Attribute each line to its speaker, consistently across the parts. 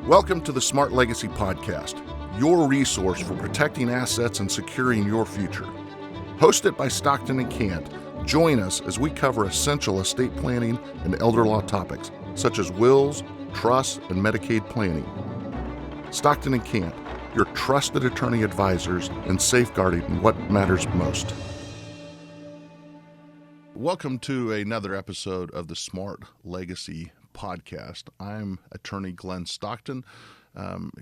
Speaker 1: Welcome to the Smart Legacy Podcast, your resource for protecting assets and securing your future. Hosted by Stockton and Kandt, join us as we cover essential estate planning and elder law topics, such as wills, trusts, and Medicaid planning. Stockton and Kandt, your trusted attorney advisors in safeguarding what matters most. Welcome to another episode of the Smart Legacy Podcast. I'm attorney Glenn Stockton. I'm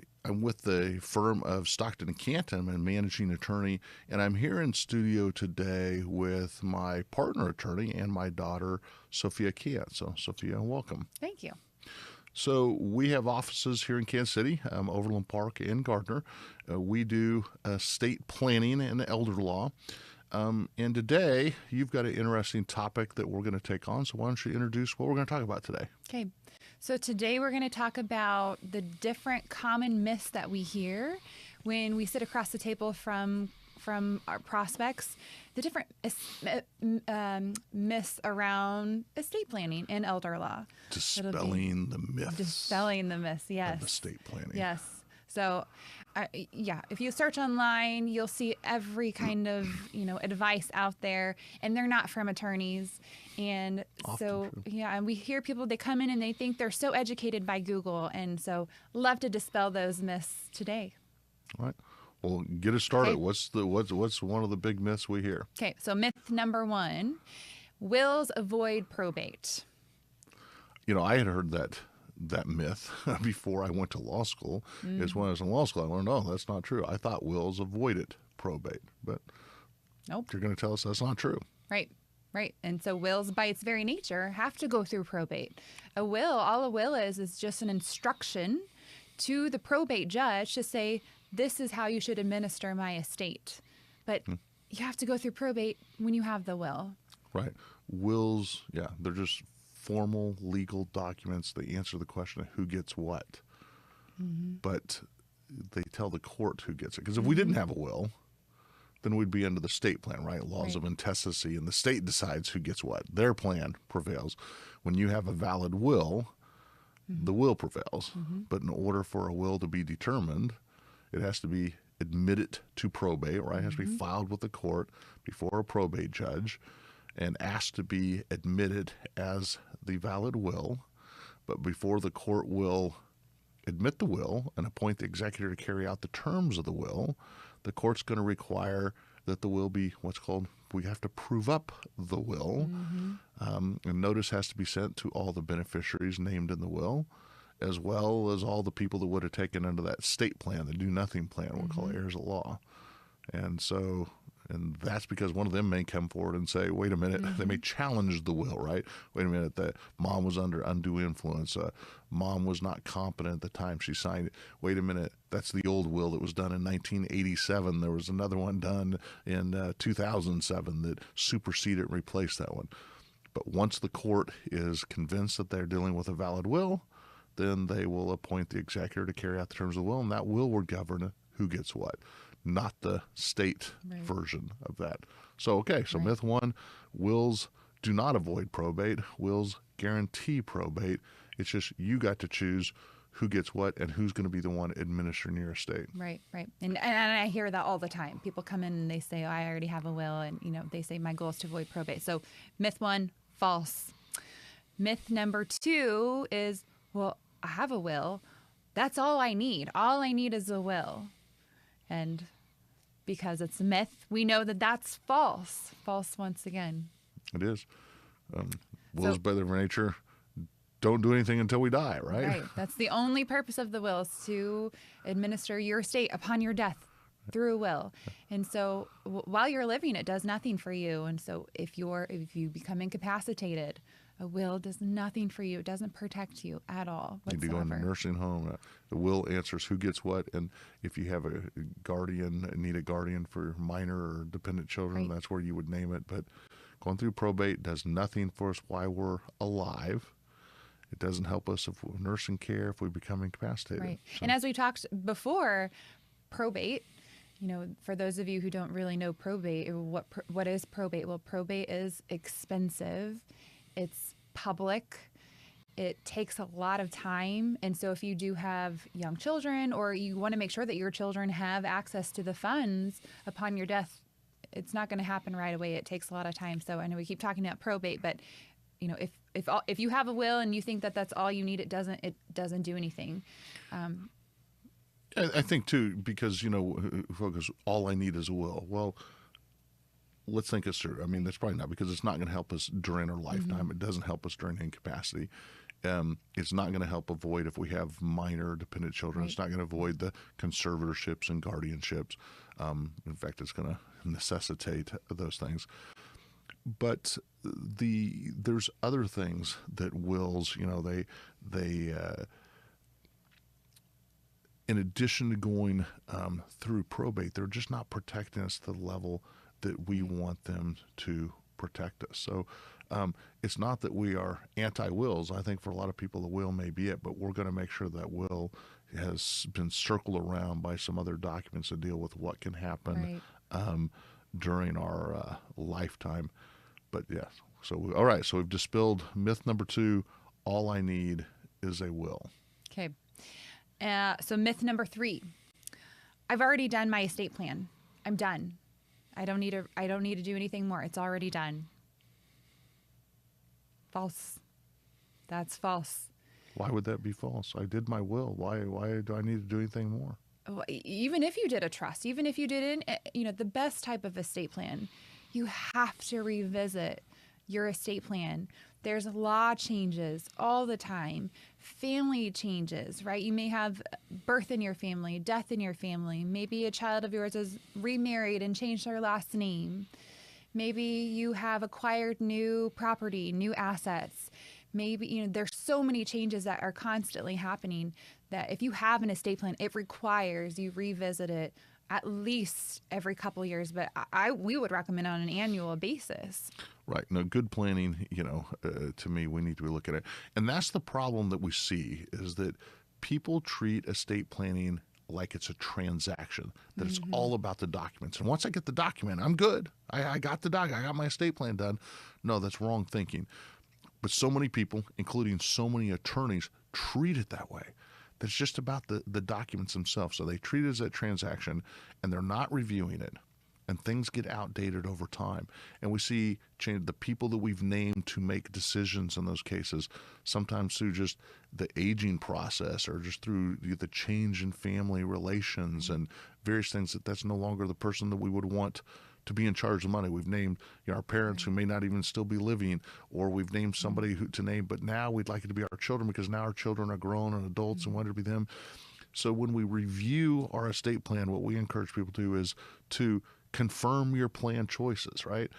Speaker 1: with the firm of Stockton and Kandt. I'm a managing attorney, and I'm here in studio today with my partner attorney and my daughter, Sophia Kandt. So, Sophia, welcome.
Speaker 2: Thank you.
Speaker 1: So we have offices here in Kansas City, Overland Park, and Gardner. We do estate planning and elder law. And today, you've got an interesting topic that we're going to take on. So why don't you introduce what we're going to talk about today?
Speaker 2: Okay. So today we're going to talk about the different common myths that we hear when we sit across the table from our prospects, the different myths around estate planning and elder law.
Speaker 1: Dispelling the myths.
Speaker 2: Dispelling the myths, yes.
Speaker 1: Of estate planning.
Speaker 2: Yes. So, if you search online, you'll see every kind of, advice out there, and they're not from attorneys. And
Speaker 1: Often true.
Speaker 2: and we hear people, they come in and they think they're so educated by Google. And so love to dispel those myths today.
Speaker 1: All right. Well, get us started.
Speaker 2: Okay.
Speaker 1: What's one of the big myths we hear?
Speaker 2: Okay. So myth number one, wills avoid probate.
Speaker 1: I had heard that myth before I went to law school. Is when I was in law school, I learned, that's not true. I thought wills avoided probate, but
Speaker 2: Nope.
Speaker 1: you're going to tell us that's not true.
Speaker 2: Right. And so wills, by its very nature, have to go through probate. All a will is just an instruction to the probate judge to say, this is how you should administer my estate. But you have to go through probate when you have the will.
Speaker 1: Right. Wills, they're just formal legal documents. They answer the question of who gets what. But they tell the court who gets it. Because if we didn't have a will, then we'd be under the state plan, right? Laws of intestacy, and the state decides who gets what. Their plan prevails. When you have a valid will, the will prevails. But in order for a will to be determined, it has to be admitted to probate, right? It has to be filed with the court before a probate judge and asked to be admitted as the valid will. But before the court will admit the will and appoint the executor to carry out the terms of the will, the court's going to require that the will be we have to prove up the will. And notice has to be sent to all the beneficiaries named in the will, as well as all the people that would have taken under that state plan, the do-nothing plan, we'll call heirs at law. And that's because one of them may come forward and say, wait a minute, they may challenge the will, right? Wait a minute, that mom was under undue influence. Mom was not competent at the time she signed it. Wait a minute, that's the old will that was done in 1987. There was another one done in 2007 that superseded and replaced that one. But once the court is convinced that they're dealing with a valid will, then they will appoint the executor to carry out the terms of the will, and that will govern who gets what, not the state version of that. So, myth one, wills do not avoid probate. Wills guarantee probate. It's just you got to choose who gets what and who's going to be the one administering your estate.
Speaker 2: Right. And I hear that all the time. People come in and they say, I already have a will, and they say my goal is to avoid probate. So myth one, false. Myth number two is, well, I have a will. That's all I need. All I need is a will. And because it's a myth, we know that that's false. False once again.
Speaker 1: It is. Wills, by their nature, don't do anything until we die, right?
Speaker 2: Right. That's the only purpose of the will, is to administer your estate upon your death through a will. And so while you're living, it does nothing for you. And so if you become incapacitated, a will does nothing for you. It doesn't protect you at all whatsoever.
Speaker 1: Need to go in a nursing home. The will answers who gets what, and if you have a guardian, need a guardian for minor or dependent children, that's where you would name it. But going through probate does nothing for us while we're alive. It doesn't help us if we're nursing care, if we become incapacitated.
Speaker 2: Right. So. And as we talked before, probate, for those of you who don't really know probate, what is probate? Well, probate is expensive. It's public. it takes a lot of time. And so if you do have young children, or you want to make sure that your children have access to the funds upon your death, it's not going to happen right away. It takes a lot of time. So I know we keep talking about probate, but if you have a will and you think that that's all you need, it doesn't do anything.
Speaker 1: I think too, because focus, all I need is a will. Well, let's think this through. I mean, that's probably not, because it's not going to help us during our lifetime. It doesn't help us during incapacity. It's not going to help avoid if we have minor dependent children. Right. It's not going to avoid the conservatorships and guardianships. In fact, it's going to necessitate those things. But there's other things that wills, they in addition to going through probate, they're just not protecting us to the level that we want them to protect us. So it's not that we are anti-wills. I think for a lot of people the will may be it, but we're going to make sure that will has been circled around by some other documents to deal with what can happen during our lifetime. But yeah, all right, so we've dispelled myth number 2, all I need is a will.
Speaker 2: Okay. So myth number 3, I've already done my estate plan. I'm done. I don't need to do anything more. It's already done. False. That's false.
Speaker 1: Why would that be false? I did my will. Why do I need to do anything more?
Speaker 2: Even if you did a trust, even if you did the best type of estate plan, you have to revisit your estate plan. There's law changes all the time, family changes, right? You may have birth in your family, death in your family. Maybe a child of yours is remarried and changed their last name. Maybe you have acquired new property, new assets. Maybe, there's so many changes that are constantly happening that if you have an estate plan, it requires you revisit it at least every couple years, but we would recommend on an annual basis.
Speaker 1: Right. No, good planning, to me, we need to look at it. And that's the problem that we see, is that people treat estate planning like it's a transaction, that it's all about the documents. And once I get the document, I'm good. I got the doc. I got my estate plan done. No, that's wrong thinking. But so many people, including so many attorneys, treat it that way. That's just about the documents themselves. So they treat it as a transaction, and they're not reviewing it. And things get outdated over time. And we see change the people that we've named to make decisions in those cases, sometimes through just the aging process or just through the change in family relations and various things, that's no longer the person that we would want to be in charge of money. We've named our parents who may not even still be living, or we've named somebody to name, but now we'd like it to be our children because now our children are grown and adults and want it to be them. So when we review our estate plan, what we encourage people to do is to confirm your plan choices, right?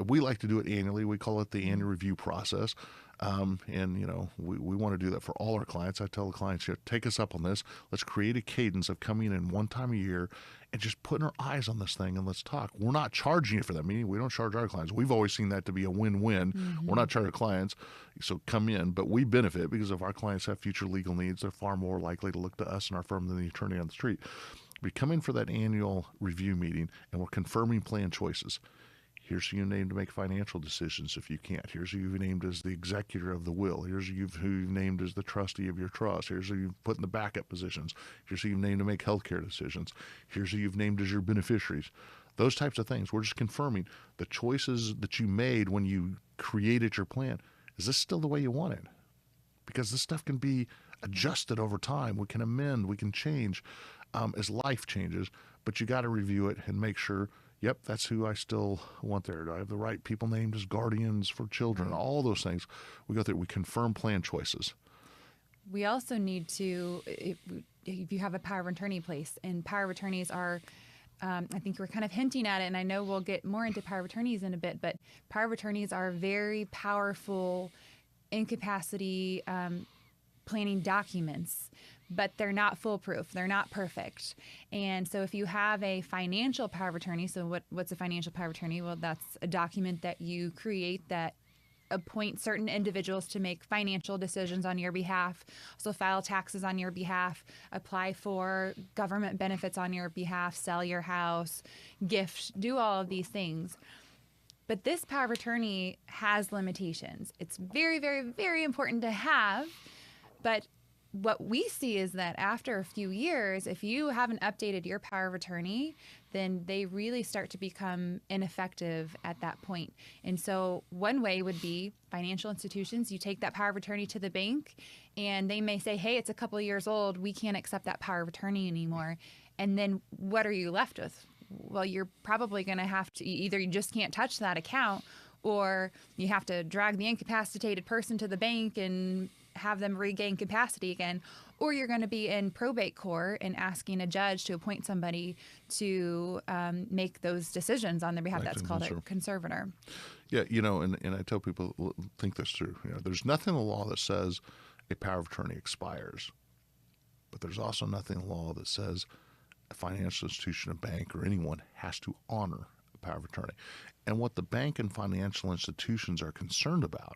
Speaker 1: We like to do it annually. We call it the annual review process. We want to do that for all our clients. I tell the clients here, take us up on this. Let's create a cadence of coming in one time a year and just putting our eyes on this thing and let's talk. We're not charging you for that, meaning we don't charge our clients. We've always seen that to be a win-win. We're not charging clients, so come in, but we benefit because if our clients have future legal needs, they're far more likely to look to us and our firm than the attorney on the street. We come in for that annual review meeting and we're confirming plan choices. Here's who you named to make financial decisions if you can't. Here's who you've named as the executor of the will. Here's who you've named as the trustee of your trust. Here's who you've put in the backup positions. Here's who you've named to make healthcare decisions. Here's who you've named as your beneficiaries. Those types of things. We're just confirming the choices that you made when you created your plan. Is this still the way you want it? Because this stuff can be adjusted over time. We can amend, we can change as life changes, but you got to review it and make sure, yep, that's who I still want there. Do I have the right people named as guardians for children? All those things. We go through, we confirm plan choices.
Speaker 2: We also need to, if you have a power of attorney place, and power of attorneys are, I think we're kind of hinting at it, and I know we'll get more into power of attorneys in a bit, but power of attorneys are very powerful incapacity planning documents, but they're not foolproof. They're not perfect. And so if you have a financial power of attorney, so what's a financial power of attorney? Well, that's a document that you create that appoints certain individuals to make financial decisions on your behalf, so file taxes on your behalf, apply for government benefits on your behalf, sell your house, gift, do all of these things. But this power of attorney has limitations. It's very, very, very important to have, but what we see is that after a few years, if you haven't updated your power of attorney, then they really start to become ineffective at that point. And so one way would be financial institutions. You take that power of attorney to the bank and they may say, hey, it's a couple of years old. We can't accept that power of attorney anymore. And then what are you left with? Well, you're probably going to have to either you just can't touch that account, or you have to drag the incapacitated person to the bank and have them regain capacity again, or you're going to be in probate court and asking a judge to appoint somebody to make those decisions on their behalf. That's called a conservator.
Speaker 1: Yeah, and I tell people, think this through. There's nothing in the law that says a power of attorney expires, but there's also nothing in the law that says a financial institution, a bank, or anyone has to honor a power of attorney. And what the bank and financial institutions are concerned about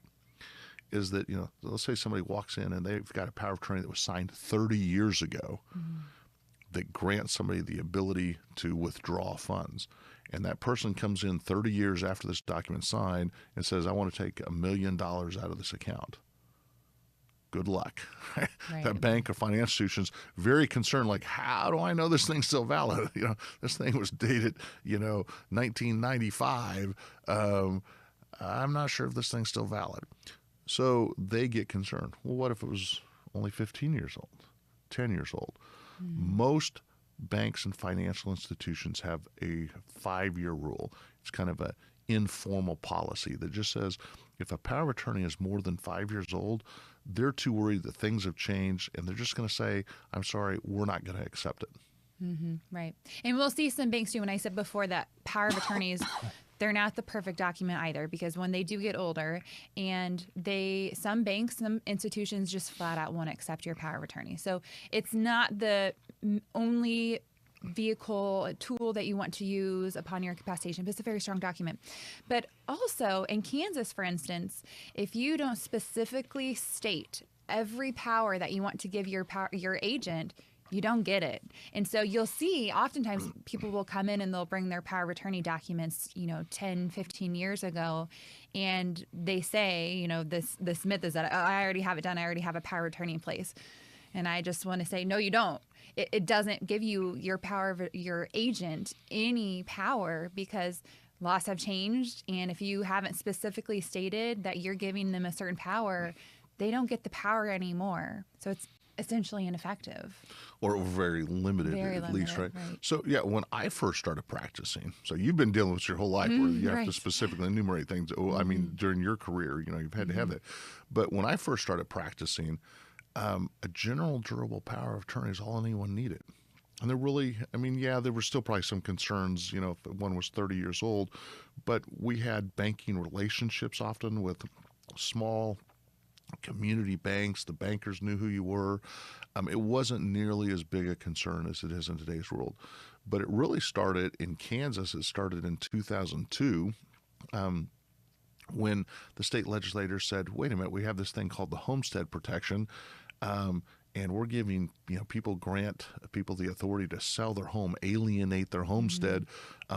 Speaker 1: is that, let's say somebody walks in and they've got a power of attorney that was signed 30 years ago that grants somebody the ability to withdraw funds. And that person comes in 30 years after this document's signed and says, I want to take $1 million out of this account. Good luck. Right. That bank or financial institution's very concerned, like, how do I know this thing's still valid? This thing was dated, 1995. I'm not sure if this thing's still valid. So they get concerned. Well, what if it was only 15 years old, 10 years old? Most banks and financial institutions have a 5-year rule. It's kind of an informal policy that just says if a power of attorney is more than 5 years old, they're too worried that things have changed, and they're just going to say, I'm sorry, we're not going to accept it.
Speaker 2: Right. And we'll see some banks do, when I said before that power of attorneys, they're not the perfect document either, because when they do get older and some banks, some institutions just flat out won't accept your power of attorney. So it's not the only vehicle, tool that you want to use upon your incapacitation, but it's a very strong document. But also in Kansas, for instance, if you don't specifically state every power that you want to give your agent, you don't get it. And so you'll see oftentimes people will come in and they'll bring their power of attorney documents, 10, 15 years ago. And they say, this myth is that I already have it done. I already have a power of attorney in place. And I just want to say, no, you don't. It doesn't give you your power of your agent any power, because laws have changed. And if you haven't specifically stated that you're giving them a certain power, they don't get the power anymore. So it's essentially ineffective.
Speaker 1: Or very limited, at least, right? So, yeah, when I first started practicing, so you've been dealing with your whole life where you have to specifically enumerate things. I mean, during your career, you've had to have that. But when I first started practicing, a general durable power of attorney is all anyone needed. And there really, there were still probably some concerns, if one was 30 years old, but we had banking relationships often with small community banks. The bankers knew who you were. It wasn't nearly as big a concern as it is in today's world. But it really started in Kansas. It started in 2002 when the state legislators said, wait a minute, we have this thing called the homestead protection, and we're giving, grant people the authority to sell their home, alienate their homestead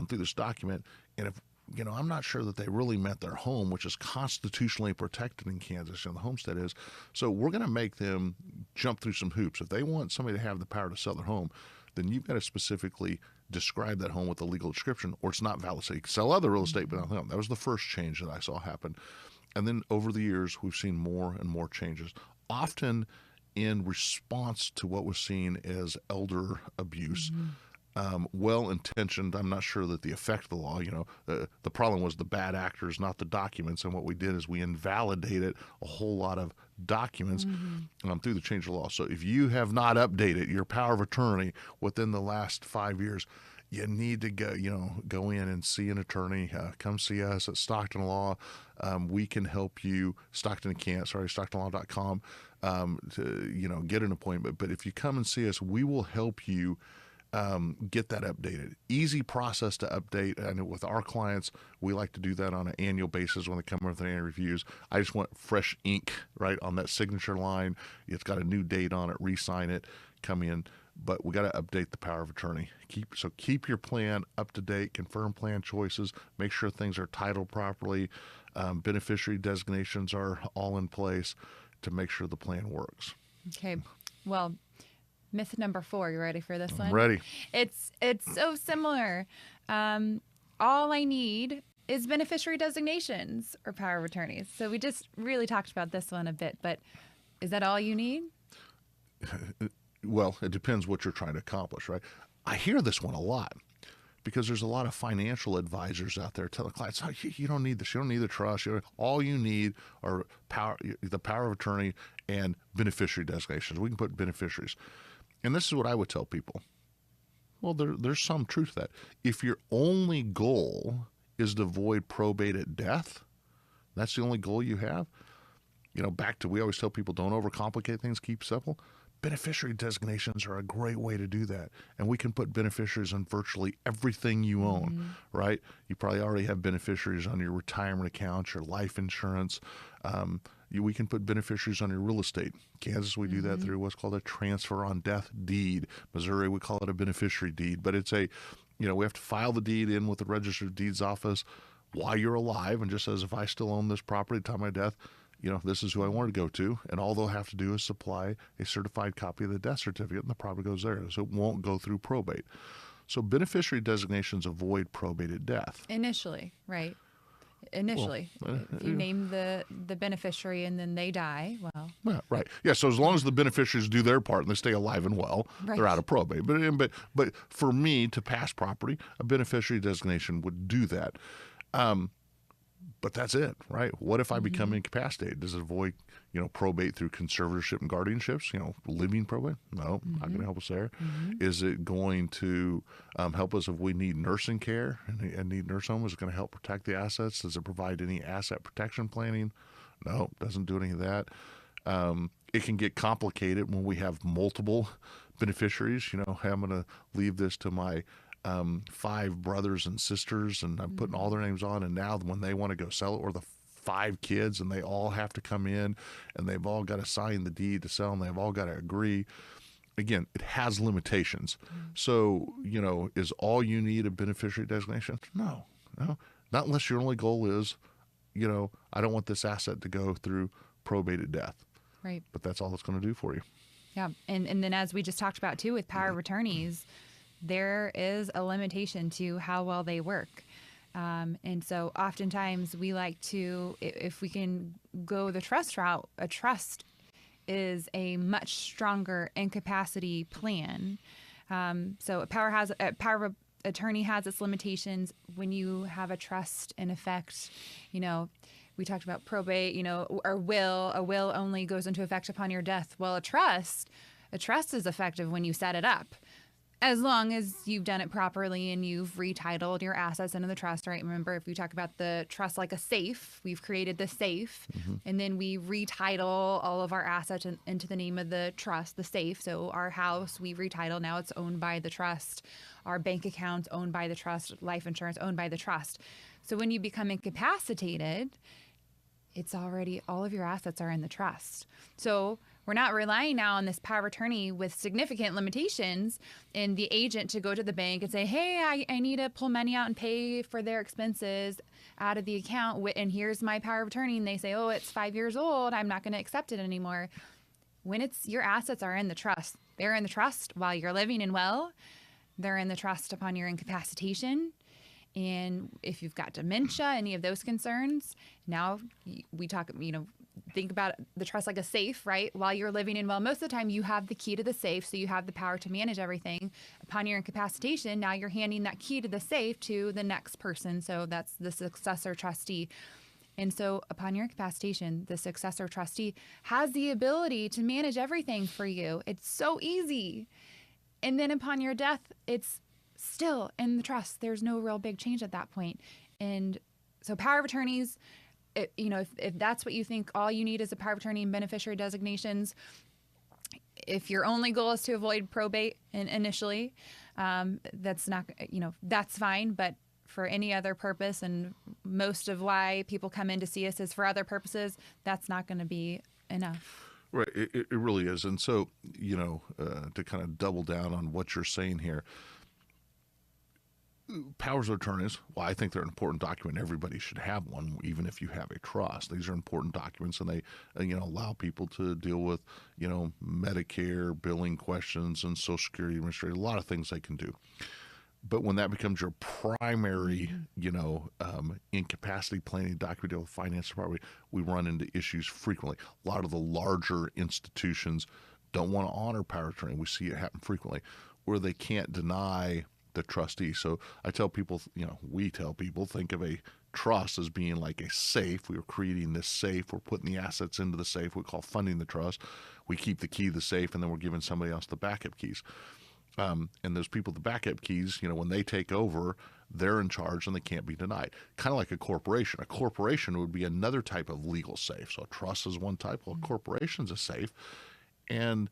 Speaker 1: through this document. And if I'm not sure that they really meant their home, which is constitutionally protected in Kansas, the homestead is. So we're going to make them jump through some hoops. If they want somebody to have the power to sell their home, then you've got to specifically describe that home with a legal description, or it's not valid. So you can sell other real estate, but not home. That was the first change that I saw happen. And then over the years, we've seen more and more changes, often in response to what was seen as elder abuse. Well-intentioned. I'm not sure that the effect of the law, the problem was the bad actors, not the documents. And what we did is we invalidated a whole lot of documents through the change of law. So if you have not updated your power of attorney within the last 5 years, you need to go in and see an attorney. Come see us at Stockton Law. We can help you. Stockton and Kandt, StocktonLaw.com, to get an appointment. But if you come and see us, we will help you get that updated. Easy process to update. And with our clients, we like to do that on an annual basis when they come in with their annual reviews. I just want fresh ink right on that signature line. It's got a new date on it. Re-sign it. Come in. but we got to update the power of attorney. Keep your plan up to date, confirm plan choices, make sure things are titled properly, beneficiary designations are all in place to make sure the plan works.
Speaker 2: Okay. Well, myth number 4, you ready for this one?
Speaker 1: I'm ready.
Speaker 2: It's so similar. All I need is beneficiary designations or power of attorneys. So we just really talked about this one a bit, but is that all you need?
Speaker 1: Well, it depends what you're trying to accomplish, right? I hear this one a lot because there's a lot of financial advisors out there telling clients, oh, you don't need this, you don't need the trust. All you need are the power of attorney and beneficiary designations. We can put beneficiaries. And this is what I would tell people. Well, there's some truth to that. If your only goal is to avoid probate at death, that's the only goal you have. We always tell people, don't overcomplicate things, keep simple. Beneficiary designations are a great way to do that. And we can put beneficiaries on virtually everything you own, right? You probably already have beneficiaries on your retirement accounts, your life insurance. We can put beneficiaries on your real estate. Kansas, we do that through what's called a transfer on death deed. Missouri, we call it a beneficiary deed. But it's we have to file the deed in with the Register of Deeds office while you're alive, and just says, if I still own this property at the time of my death, this is who I want to go to. And all they'll have to do is supply a certified copy of the death certificate, and the property goes there. So it won't go through probate. So beneficiary designations avoid probate at death.
Speaker 2: Initially, right? Initially. If you name the beneficiary and then they die, well.
Speaker 1: Yeah, right. Yeah, so as long as the beneficiaries do their part and they stay alive and well, they're out of probate. But for me, to pass property, a beneficiary designation would do that. But that's it, right? What if I become incapacitated? Does it avoid, probate through conservatorship and guardianships? Living probate? No, not going to help us there. Is it going to help us if we need nursing care and need nurse home? Is it going to help protect the assets? Does it provide any asset protection planning? No, doesn't do any of that. It can get complicated when we have multiple beneficiaries. Hey, I'm going to leave this to my 5 brothers and sisters, and I'm putting all their names on, and now when they want to go sell it, or the 5 kids, and they all have to come in, and they've all got to sign the deed to sell, and they've all got to agree. Again, it has limitations. So, is all you need a beneficiary designation? No, not unless your only goal is, I don't want this asset to go through probate at death.
Speaker 2: Right.
Speaker 1: But that's all it's going to do for you.
Speaker 2: Yeah, and then as we just talked about too with power of attorneys, there is a limitation to how well they work. And so oftentimes we like to, if we can go the trust route, a trust is a much stronger incapacity plan. So a power of attorney has its limitations. When you have a trust in effect, we talked about probate, or will. A will only goes into effect upon your death. Well, a trust is effective when you set it up, as long as you've done it properly and you've retitled your assets into the trust, right? Remember, if we talk about the trust like a safe, we've created the safe, and then we retitle all of our assets into the name of the trust, the safe. So our house, we retitle, now it's owned by the trust. Our bank accounts owned by the trust, life insurance owned by the trust. So when you become incapacitated, it's already, all of your assets are in the trust. So we're not relying now on this power of attorney with significant limitations and the agent to go to the bank and say, hey, I need to pull money out and pay for their expenses out of the account, and here's my power of attorney. And they say, oh, it's 5 years old, I'm not going to accept it anymore. When it's your assets are in the trust, they're in the trust while you're living and well. They're in the trust upon your incapacitation. And if you've got dementia, any of those concerns, now we talk, think about the trust like a safe, right? While you're living in well, most of the time you have the key to the safe, so you have the power to manage everything. Upon your incapacitation, now you're handing that key to the safe to the next person. So that's the successor trustee. And so upon your incapacitation, the successor trustee has the ability to manage everything for you. It's so easy. And then upon your death, it's still in the trust. There's no real big change at that point. And so power of attorneys, if that's what you think, all you need is a power of attorney and beneficiary designations. If your only goal is to avoid probate initially, that's not, that's fine. But for any other purpose, and most of why people come in to see us is for other purposes, that's not going to be enough.
Speaker 1: Right, it really is. And so, to kind of double down on what you're saying here, powers of attorneys, well, I think they're an important document. Everybody should have one, even if you have a trust. These are important documents, and they, allow people to deal with, Medicare billing questions and Social Security Administration, a lot of things they can do. But when that becomes your primary, incapacity planning document, deal with finance department, we run into issues frequently. A lot of the larger institutions don't want to honor power of attorney. We see it happen frequently, where they can't deny the trustee. So I tell people, we tell people, think of a trust as being like a safe. We are creating this safe. We're putting the assets into the safe. We call funding the trust. We keep the key to the safe, and then we're giving somebody else the backup keys. And those people, the backup keys, when they take over, they're in charge and they can't be denied. Kind of like a corporation. A corporation would be another type of legal safe. So a trust is one type. Well, a corporation's a safe. And,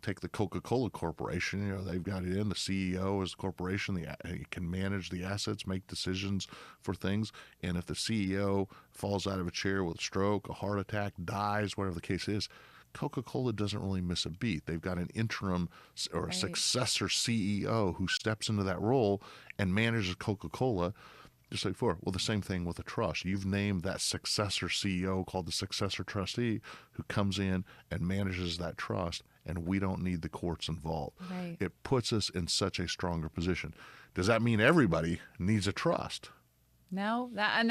Speaker 1: take the Coca-Cola Corporation, they've got it in, the CEO is the corporation, he can manage the assets, make decisions for things. And if the CEO falls out of a chair with a stroke, a heart attack, dies, whatever the case is, Coca-Cola doesn't really miss a beat. They've got an interim or a successor CEO who steps into that role and manages Coca-Cola just like before. Well, the same thing with a trust. You've named that successor CEO called the successor trustee who comes in and manages that trust, and we don't need the courts involved.
Speaker 2: Right.
Speaker 1: It puts us in such a stronger position. Does that mean everybody needs a trust?
Speaker 2: No, that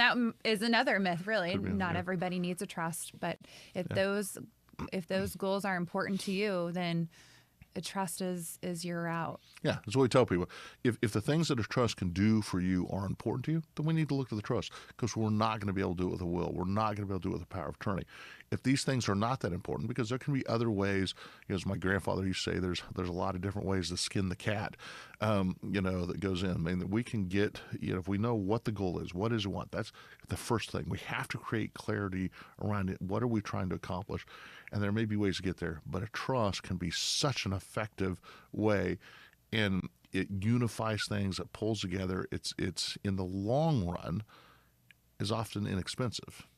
Speaker 2: is another myth, really. Not
Speaker 1: yeah.
Speaker 2: everybody needs a trust, but if those goals are important to you, then a trust is your route.
Speaker 1: Yeah, that's what we tell people. If the things that a trust can do for you are important to you, then we need to look to the trust, because we're not going to be able to do it with a will. We're not going to be able to do it with a power of attorney. If these things are not that important, because there can be other ways, as my grandfather used to say, there's a lot of different ways to skin the cat, that goes in. I mean, that we can get, if we know what the goal is, what is we want, that's the first thing. We have to create clarity around it. What are we trying to accomplish? And there may be ways to get there, but a trust can be such an effective way, and it unifies things, it pulls together. It's in the long run is often inexpensive.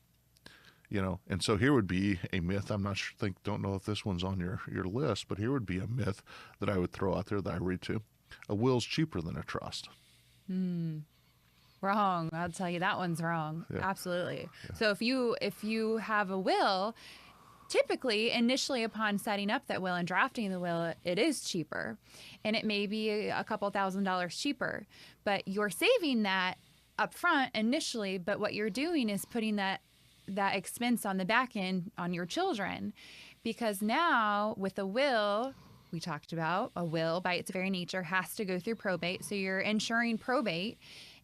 Speaker 1: And so here would be a myth. I'm not sure, don't know if this one's on your list, but here would be a myth that I would throw out there that I read to. A will's cheaper than a trust.
Speaker 2: Wrong. I'll tell you that one's wrong.
Speaker 1: Yeah.
Speaker 2: Absolutely.
Speaker 1: Yeah.
Speaker 2: So if you have a will, typically initially upon setting up that will and drafting the will, it is cheaper, and it may be a couple $1,000s cheaper, but you're saving that up front initially. But what you're doing is putting that expense on the back end on your children, because now with a will, we talked about a will by its very nature has to go through probate. So you're ensuring probate.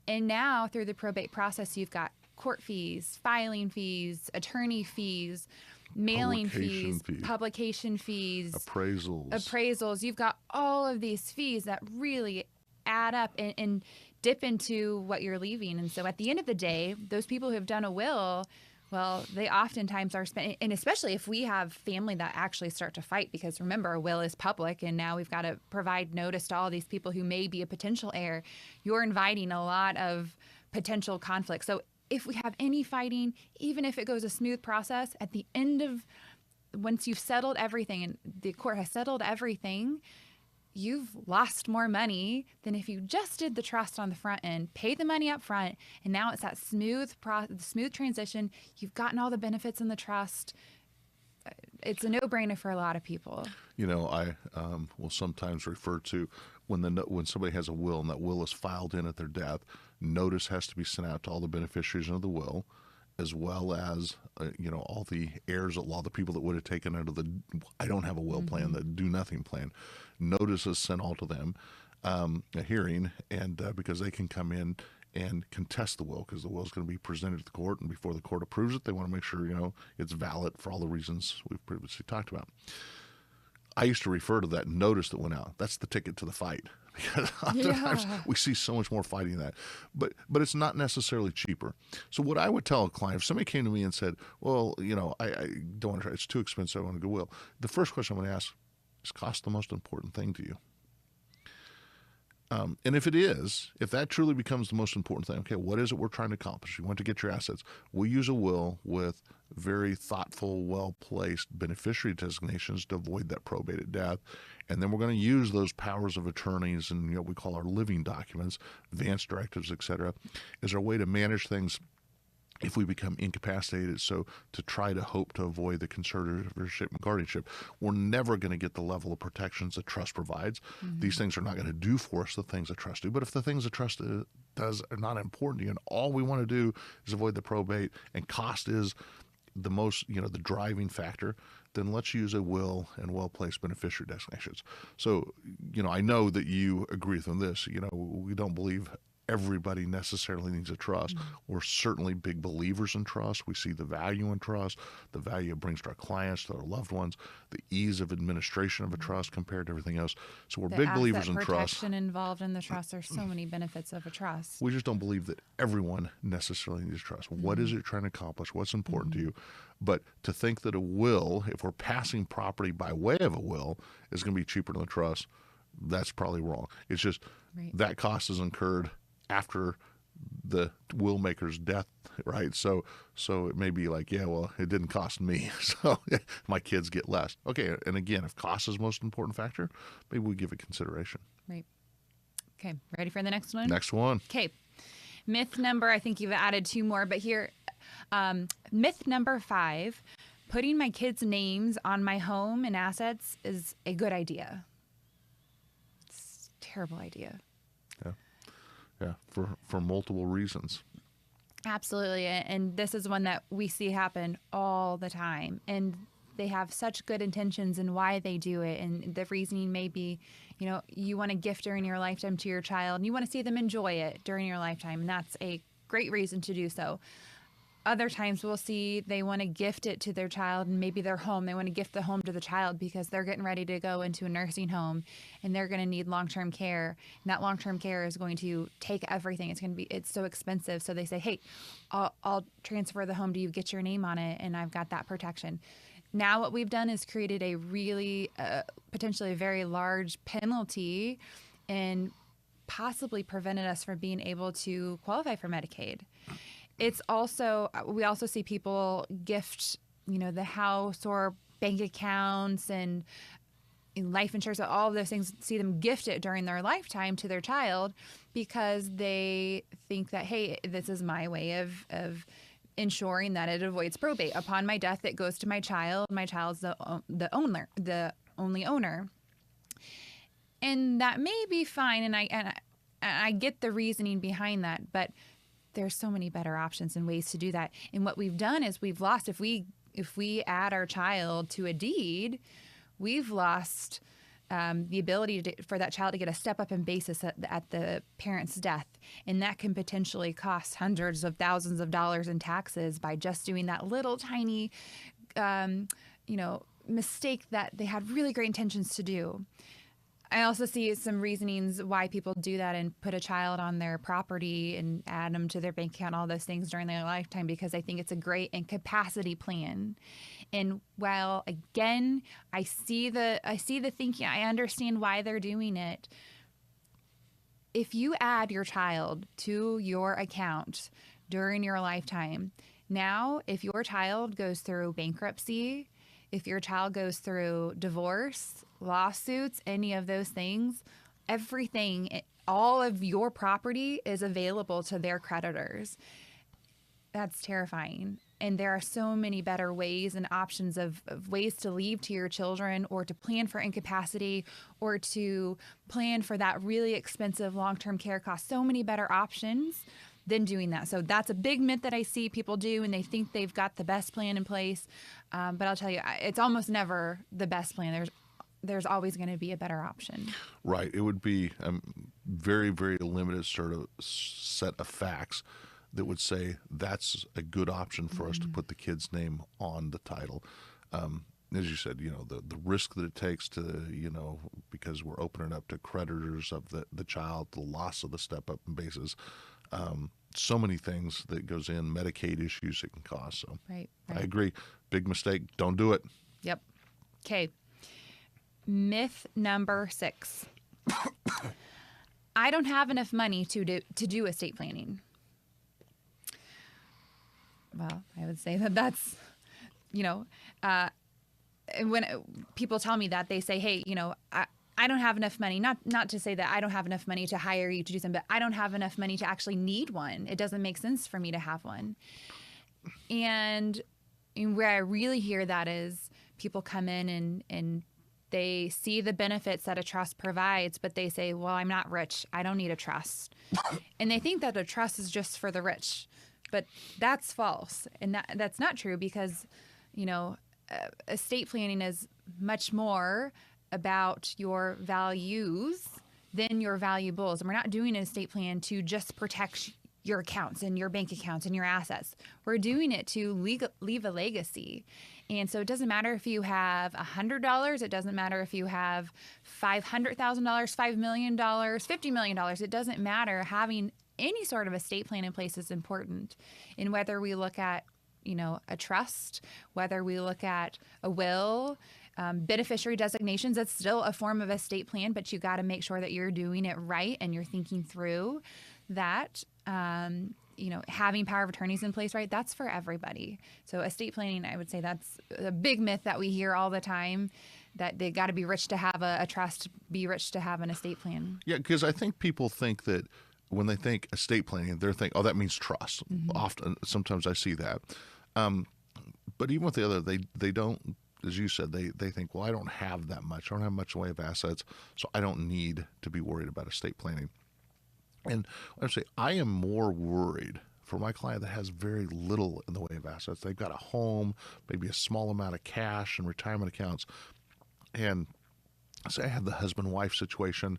Speaker 2: And now through the probate process, you've got court fees, filing fees, attorney fees, mailing fees, publication fees, appraisals. You've got all of these fees that really add up and dip into what you're leaving. And so at the end of the day, those people who have done a will, well, they oftentimes are spending, and especially if we have family that actually start to fight, because remember, a will is public, and now we've got to provide notice to all these people who may be a potential heir. You're inviting a lot of potential conflict. So if we have any fighting, even if it goes a smooth process, at the end of, once you've settled everything and the court has settled everything, you've lost more money than if you just did the trust on the front end, paid the money up front, and now it's that smooth transition. You've gotten all the benefits in the trust. It's a no-brainer for a lot of people.
Speaker 1: I will sometimes refer to when somebody has a will and that will is filed in at their death, notice has to be sent out to all the beneficiaries of the will, as well as all the heirs at law, the people that would have taken under the I don't have a will plan, the do nothing plan. Notice is sent all to them, a hearing, and because they can come in and contest the will, because the will is going to be presented to the court, and before the court approves it, they want to make sure it's valid for all the reasons we've previously talked about. I used to refer to that notice that went out. That's the ticket to the fight, because oftentimes we see so much more fighting than that. But it's not necessarily cheaper. So what I would tell a client, if somebody came to me and said, well, I don't want to try, it's too expensive, I want to go will. The first question I'm going to ask, is cost the most important thing to you? And if that truly becomes the most important thing, okay, what is it we're trying to accomplish? You want to get your assets. We'll use a will with very thoughtful, well-placed beneficiary designations to avoid that probate at death. And then we're going to use those powers of attorneys and we call our living documents, advance directives, et cetera, as our way to manage things if we become incapacitated, so to try to hope to avoid the conservatorship and guardianship. We're never going to get the level of protections that trust provides. These things are not going to do for us the things that trust do. But if the things that trust does are not important to you and all we want to do is avoid the probate and cost is the most, the driving factor, then let's use a will and well-placed beneficiary designations. So, I know that you agree with this. We don't believe everybody necessarily needs a trust. We're certainly big believers in trust. We see the value in trust, the value it brings to our clients, to our loved ones, the ease of administration of a trust compared to everything else. So we're big believers in trust.
Speaker 2: The protection involved in the trust. There's so many benefits of a trust.
Speaker 1: We just don't believe that everyone necessarily needs trust. What is it trying to accomplish? What's important to you? But to think that a will, if we're passing property by way of a will, is going to be cheaper than a trust, that's probably wrong. It's just that cost is incurred after the will maker's death, right? So it may be like, it didn't cost me, so my kids get less. Okay, and again, if cost is the most important factor, maybe we give it consideration.
Speaker 2: Right. Okay, ready for the next one?
Speaker 1: Next one.
Speaker 2: Okay. Myth number, I think you've added 2 more, but here, myth number 5, putting my kids' names on my home and assets is a good idea. It's a terrible idea.
Speaker 1: Yeah, for multiple reasons.
Speaker 2: Absolutely. And this is one that we see happen all the time. And they have such good intentions in why they do it. And the reasoning may be, you want to gift during your lifetime to your child and you want to see them enjoy it during your lifetime. And that's a great reason to do so. Other times we'll see they want to gift it to their child and maybe their home. They want to gift the home to the child because they're getting ready to go into a nursing home and they're going to need long-term care. And that long-term care is going to take everything. It's so expensive. So they say, hey, I'll transfer the home to you, get your name on it, and I've got that protection. Now what we've done is created a really, potentially a very large penalty and possibly prevented us from being able to qualify for Medicaid. It's also, we also see people gift, the house or bank accounts and life insurance, all of those things, see them gift it during their lifetime to their child because they think that, hey, this is my way of ensuring that it avoids probate. Upon my death, it goes to my child. My child's the only owner. And that may be fine, and I get the reasoning behind that, but there's so many better options and ways to do that. And what we've done is we've lost, if we add our child to a deed, we've lost the ability for that child to get a step-up in basis at the parent's death. And that can potentially cost hundreds of thousands of dollars in taxes by just doing that little tiny, mistake that they had really great intentions to do. I also see some reasonings why people do that and put a child on their property and add them to their bank account, all those things during their lifetime, because I think it's a great incapacity plan. And while, again, I see the thinking, I understand why they're doing it. If you add your child to your account during your lifetime, now if your child goes through bankruptcy, if your child goes through divorce, lawsuits, any of those things, everything, all of your property is available to their creditors. That's terrifying. And there are so many better ways and options of ways to leave to your children or to plan for incapacity or to plan for that really expensive long-term care cost. So many better options than doing that. So that's a big myth that I see people do, and they think they've got the best plan in place. But I'll tell you, it's almost never the best plan. There's always going to be a better option.
Speaker 1: Right. It would be very, very limited sort of set of facts that would say that's a good option for us to put the kid's name on the title. As you said, the risk that it takes to, because we're opening up to creditors of the child, the loss of the step-up in basis, so many things that goes in, Medicaid issues it can cause. So
Speaker 2: right.
Speaker 1: I agree. Big mistake. Don't do it.
Speaker 2: Yep. Okay. Myth number 6. I don't have enough money to do estate planning. Well, I would say that that's, when people tell me that, they say, hey, I don't have enough money, not to say that I don't have enough money to hire you to do something, but I don't have enough money to actually need one. It doesn't make sense for me to have one. And where I really hear that is people come in and they see the benefits that a trust provides, but they say, well, I'm not rich. I don't need a trust. And they think that a trust is just for the rich. But that's false. And that's not true because, estate planning is much more about your values than your valuables. And we're not doing an estate plan to just protect your accounts and your bank accounts and your assets. We're doing it to leave a legacy. And so it doesn't matter if you have $100. It doesn't matter if you have $500,000, $5 million, $50 million. It doesn't matter. Having any sort of estate plan in place is important. And whether we look at, a trust, whether we look at a will, beneficiary designations, that's still a form of estate plan, but you got to make sure that you're doing it right and you're thinking through that. Having power of attorneys in place, right? That's for everybody. So estate planning, I would say that's a big myth that we hear all the time, that they got to be rich to have a trust, be rich to have an estate plan.
Speaker 1: Yeah, because I think people think that when they think estate planning, they're thinking, oh, that means trust. Mm-hmm. Often, sometimes I see that. But even with the other, they don't, as you said, they think, well, I don't have that much. I don't have much in the way of assets, so I don't need to be worried about estate planning. And I say I am more worried for my client that has very little in the way of assets. They've got a home, maybe a small amount of cash and retirement accounts. And say I have the husband-wife situation.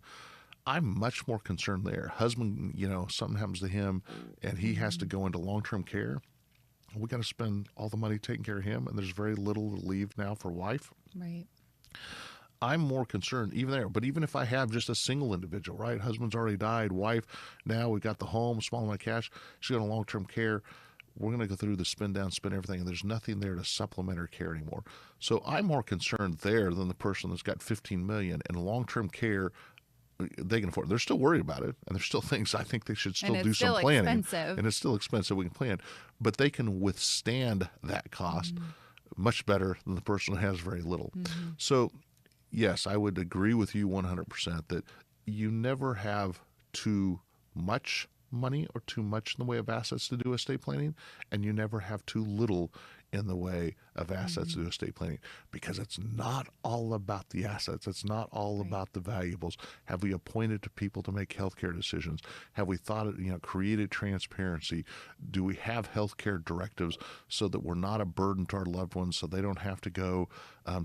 Speaker 1: I'm much more concerned there. Husband, something happens to him and he has to go into long-term care. We got to spend all the money taking care of him, and there's very little to leave now for wife.
Speaker 2: Right.
Speaker 1: I'm more concerned even there. But even if I have just a single individual, right? Husband's already died, wife, now we got the home, small amount of cash, she's got a long-term care. We're going to go through the spend down, spend everything, and there's nothing there to supplement her care anymore. So I'm more concerned there than the person that's got $15 million in long-term care. They can afford it. They're still worried about it, and there's still things I think they should still do some planning.
Speaker 2: Expensive.
Speaker 1: And it's still expensive. We can plan, but they can withstand that cost much better than the person who has very little. Mm-hmm. So, yes, I would agree with you 100% that you never have too much money or too much in the way of assets to do estate planning, and you never have too little in the way of assets to do estate planning, because it's not all about the assets. It's not all about the valuables. Have we appointed people to make healthcare decisions? Have we thought, created transparency? Do we have healthcare directives so that we're not a burden to our loved ones, so they don't have to go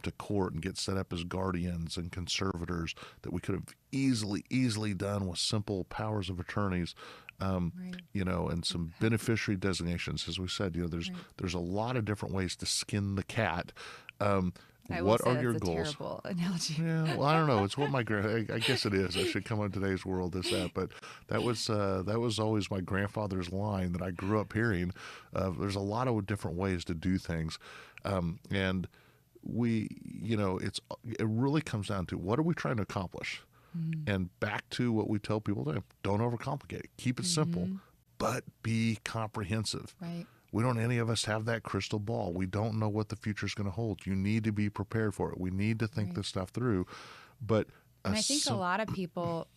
Speaker 1: to court and get set up as guardians and conservators that we could have easily done with simple powers of attorneys? And some beneficiary designations. As we said, there's a lot of different ways to skin the cat. What are your goals?
Speaker 2: Terrible analogy.
Speaker 1: Yeah, well, I don't know. It's what I guess it is. I should come on today's world, but that was always my grandfather's line that I grew up hearing. There's a lot of different ways to do things, and it really comes down to what are we trying to accomplish. And back to what we tell people today, don't overcomplicate it. Keep it simple, but be comprehensive.
Speaker 2: Right.
Speaker 1: We don't, any of us have that crystal ball. We don't know what the future is going to hold. You need to be prepared for it. We need to think this stuff through. But
Speaker 2: I think a lot of people,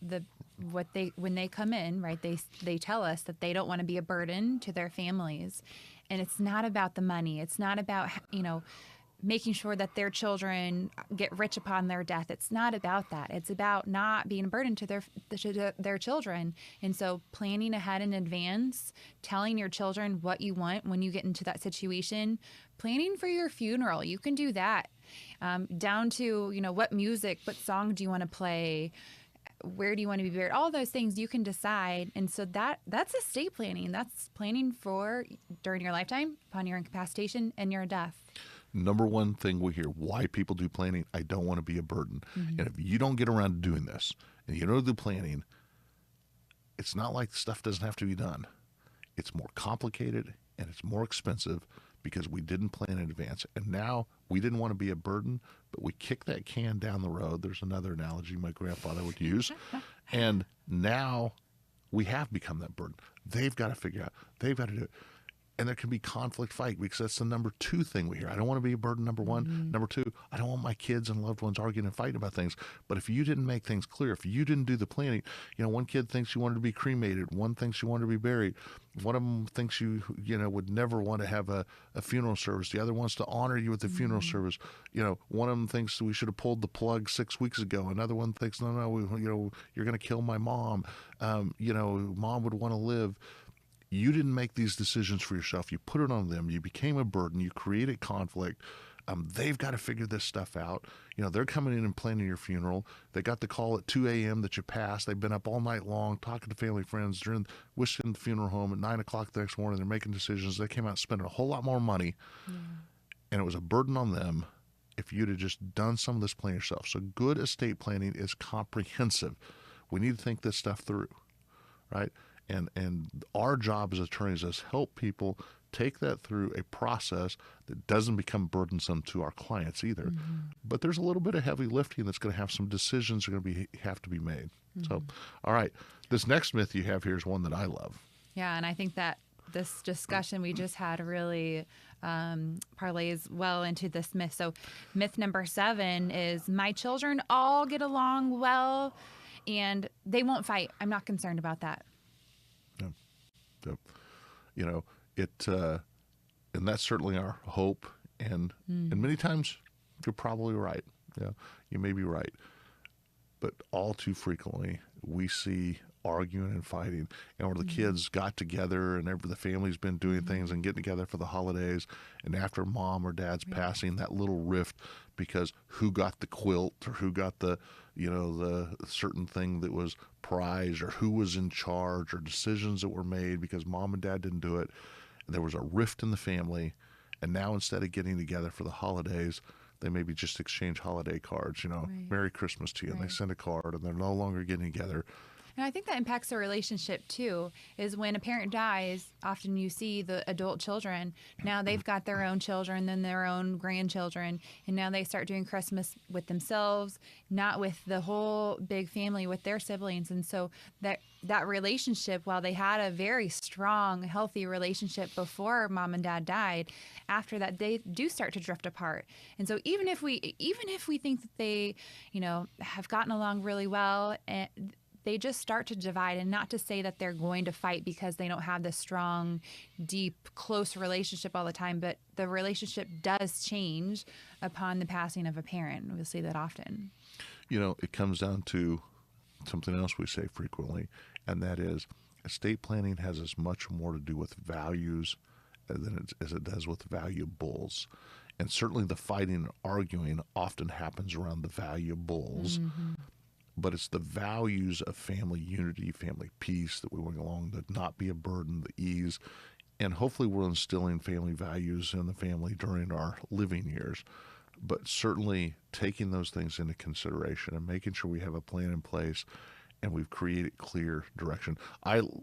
Speaker 2: when they come in, right, they tell us that they don't want to be a burden to their families. And it's not about the money. It's not about, making sure that their children get rich upon their death. It's not about that. It's about not being a burden to their children. And so planning ahead in advance, telling your children what you want when you get into that situation, planning for your funeral. You can do that. Down to, what music, what song do you want to play? Where do you want to be buried? All those things you can decide. And so that's estate planning. That's planning for during your lifetime, upon your incapacitation, and your death.
Speaker 1: Number one thing we hear, why people do planning, I don't want to be a burden. And if you don't get around to doing this and you don't do planning, it's not like stuff doesn't have to be done. It's more complicated and it's more expensive because we didn't plan in advance. And now we didn't want to be a burden, but we kicked that can down the road. There's another analogy my grandfather would use. And now we have become that burden. They've got to figure out, they've got to do it. And there can be conflict fight because that's the number two thing we hear. I don't want to be a burden, number one. Number two, I don't want my kids and loved ones arguing and fighting about things. But if you didn't make things clear, if you didn't do the planning, one kid thinks you wanted to be cremated. One thinks you wanted to be buried. One of them thinks you would never want to have a funeral service. The other wants to honor you with the funeral service. One of them thinks we should have pulled the plug 6 weeks ago. Another one thinks, no, you're going to kill my mom. Mom would want to live. You didn't make these decisions for yourself. You put it on them. You became a burden. You created conflict. They've got to figure this stuff out. They're coming in and planning your funeral. They got the call at 2 a.m. that you passed. They've been up all night long talking to family, friends, wishing the funeral home at 9 o'clock the next morning. They're making decisions. They came out spending a whole lot more money, and it was a burden on them if you'd have just done some of this planning yourself. So good estate planning is comprehensive. We need to think this stuff through, right? And our job as attorneys is help people take that through a process that doesn't become burdensome to our clients either. But there's a little bit of heavy lifting that's going to have some decisions that are going to have to be made. So, all right, this next myth you have here is one that I love.
Speaker 2: Yeah, and I think that this discussion we just had really parlays well into this myth. So myth number 7 is my children all get along well and they won't fight. I'm not concerned about that.
Speaker 1: And that's certainly our hope. And many times you're probably right. Yeah, you may be right. But all too frequently we see arguing and fighting, and where the kids got together and the family's been doing things and getting together for the holidays, and after mom or dad's passing, that little rift because who got the quilt or who got the certain thing that was prized, or who was in charge, or decisions that were made because mom and dad didn't do it. There was a rift in the family, and now instead of getting together for the holidays, they maybe just exchange holiday cards, Merry Christmas to you, and they send a card, and they're no longer getting together.
Speaker 2: And I think that impacts the relationship too, is when a parent dies, often you see the adult children, now they've got their own children, then their own grandchildren, and now they start doing Christmas with themselves, not with the whole big family, with their siblings. And so that relationship, while they had a very strong, healthy relationship before mom and dad died, after that they do start to drift apart. And so even if we think that they, have gotten along really well, and they just start to divide. And not to say that they're going to fight because they don't have this strong, deep, close relationship all the time, but the relationship does change upon the passing of a parent. We'll see that often.
Speaker 1: It comes down to something else we say frequently, and that is estate planning has as much more to do with values as it does with valuables. And certainly the fighting and arguing often happens around the valuables. But it's the values of family unity, family peace that we bring along, that not be a burden, the ease. And hopefully we're instilling family values in the family during our living years. But certainly taking those things into consideration and making sure we have a plan in place and we've created clear direction.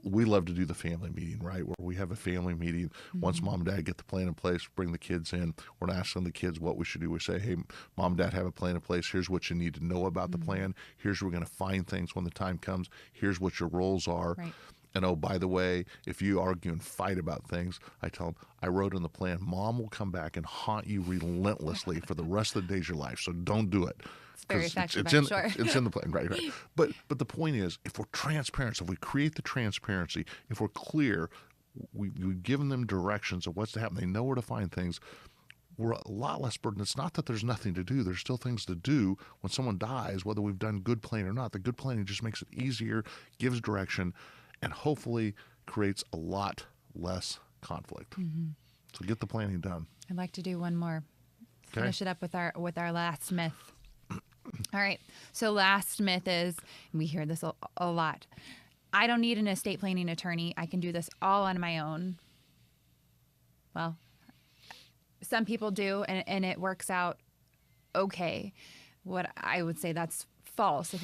Speaker 1: We love to do the family meeting, right? Where we have a family meeting. Once mom and dad get the plan in place, bring the kids in. We're not asking the kids what we should do. We say, hey, mom and dad have a plan in place. Here's what you need to know about the plan. Here's where we're going to find things when the time comes. Here's what your roles are.
Speaker 2: Right.
Speaker 1: And oh, by the way, if you argue and fight about things, I tell them, I wrote in the plan, mom will come back and haunt you relentlessly for the rest of the days of your life. So don't do it.
Speaker 2: It's very effective,
Speaker 1: I'm
Speaker 2: sure.
Speaker 1: It's in the plan, right. But the point is, if we're transparent, so if we create the transparency, if we're clear, we've given them directions of what's to happen, they know where to find things, we're a lot less burdened. It's not that there's nothing to do. There's still things to do when someone dies, whether we've done good planning or not. The good planning just makes it easier, gives direction, and hopefully creates a lot less conflict. So get the planning done.
Speaker 2: I'd like to do one more.
Speaker 1: Okay.
Speaker 2: Finish it up with our last myth. All right. So last myth is, and we hear this a lot, I don't need an estate planning attorney. I can do this all on my own. Well, some people do, and it works out okay. What I would say, that's false.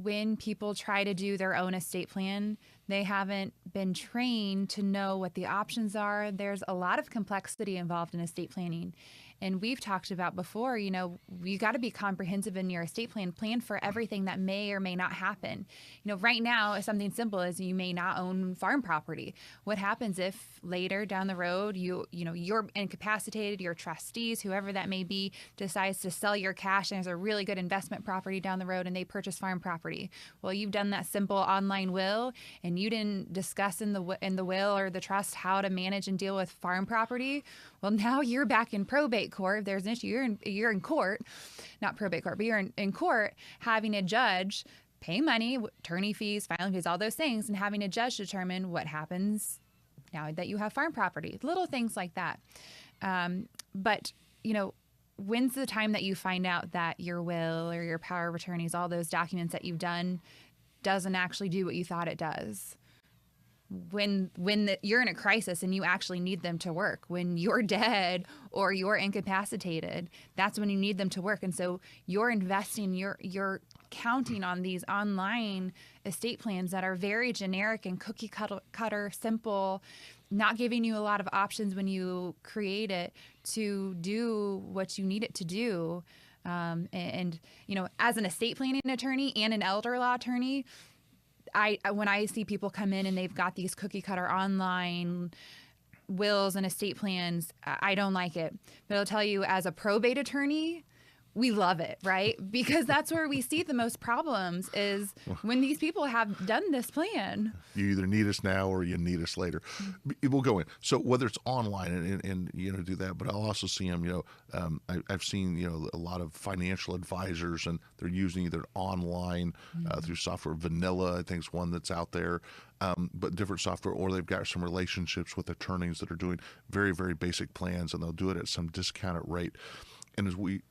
Speaker 2: when people try to do their own estate plan, they haven't been trained to know what the options are. There's a lot of complexity involved in estate planning. And we've talked about before, you got to be comprehensive in your estate plan for everything that may or may not happen. Right now, something simple is you may not own farm property. What happens if later down the road, you're incapacitated, your trustees, whoever that may be, decides to sell your cash and there's a really good investment property down the road and they purchase farm property? Well, you've done that simple online will and you didn't discuss in the will or the trust how to manage and deal with farm property. Well, now you're back in probate court. If there's an issue, you're in court, not probate court, but you're in court having a judge pay money, attorney fees, filing fees, all those things, and having a judge determine what happens now that you have farm property. Little things like that. But when's the time that you find out that your will or your power of attorneys, all those documents that you've done, doesn't actually do what you thought it does? When you're in a crisis and you actually need them to work, when you're dead or you're incapacitated, that's when you need them to work. And so you're investing, you're counting on these online estate plans that are very generic and cookie cutter, simple, not giving you a lot of options when you create it to do what you need it to do. And as an estate planning attorney and an elder law attorney, when I see people come in and they've got these cookie cutter online wills and estate plans, I don't like it. But I'll tell you, as a probate attorney, we love it, right? Because that's where we see the most problems is when these people have done this plan.
Speaker 1: You either need us now or you need us later. We'll go in. So whether it's online and do that, but I'll also see them, I've seen, a lot of financial advisors and they're using either online through software. Vanilla, I think is one that's out there. But different software, or they've got some relationships with attorneys that are doing very, very basic plans and they'll do it at some discounted rate. And as we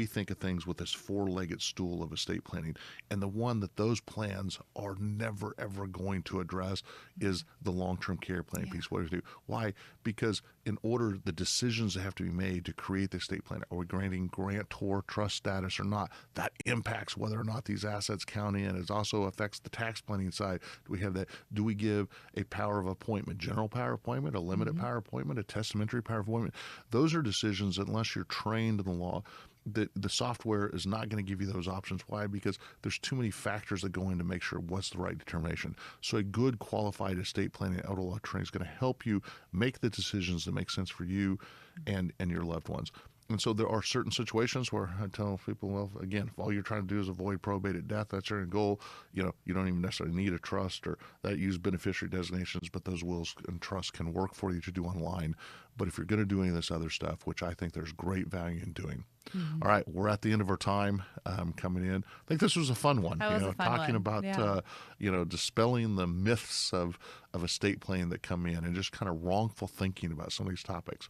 Speaker 1: think of things with this four-legged stool of estate planning, and the one that those plans are never, ever going to address is the long-term care planning piece. What do we do? Why? Because in order, the decisions that have to be made to create the estate plan, are we granting grantor trust status or not? That impacts whether or not these assets count in. It also affects the tax planning side. Do we have that? Do we give a power of appointment, general power of appointment, a limited power of appointment, a testamentary power of appointment? Those are decisions, unless you're trained in the law, the software is not going to give you those options. Why? Because there's too many factors that go in to make sure what's the right determination. So a good qualified estate planning elder law attorney is going to help you make the decisions that make sense for you and your loved ones. And so there are certain situations where I tell people, well, again, if all you're trying to do is avoid probate at death, that's your goal. You don't even necessarily need a trust or that use beneficiary designations, but those wills and trusts can work for you to do online. But if you're going to do any of this other stuff, which I think there's great value in doing. All right, we're at the end of our time coming in. I think this was a fun one.
Speaker 2: That was a fun
Speaker 1: talking
Speaker 2: one.
Speaker 1: about dispelling the myths of estate planning that come in and just kind of wrongful thinking about some of these topics.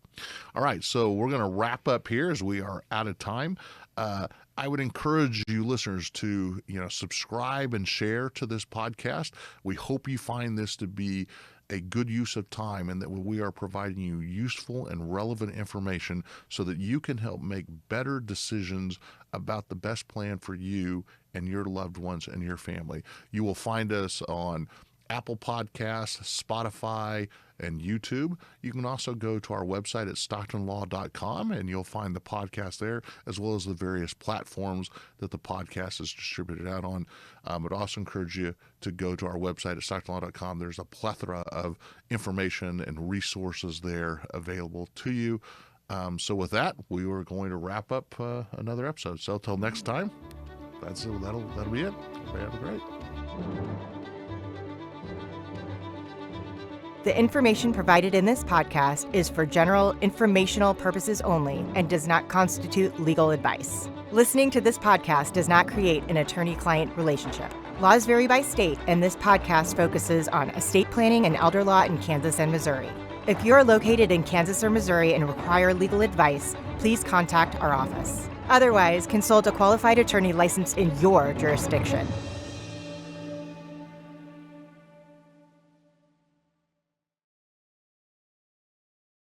Speaker 1: All right, so we're going to wrap up here as we are out of time. I would encourage you listeners to subscribe and share to this podcast. We hope you find this to be a good use of time and that we are providing you useful and relevant information so that you can help make better decisions about the best plan for you and your loved ones and your family. You will find us on Apple Podcasts, Spotify, and YouTube. You can also go to our website at stocktonlaw.com and you'll find the podcast there, as well as the various platforms that the podcast is distributed out on. I'd also encourage you to go to our website at stocktonlaw.com. There's a plethora of information and resources there available to you. So with that, we were going to wrap up another episode. So until next time, that'll be it. Everybody have a great.
Speaker 3: The information provided in this podcast is for general informational purposes only and does not constitute legal advice. Listening to this podcast does not create an attorney-client relationship. Laws vary by state, and this podcast focuses on estate planning and elder law in Kansas and Missouri. If you are located in Kansas or Missouri and require legal advice, please contact our office. Otherwise, consult a qualified attorney licensed in your jurisdiction.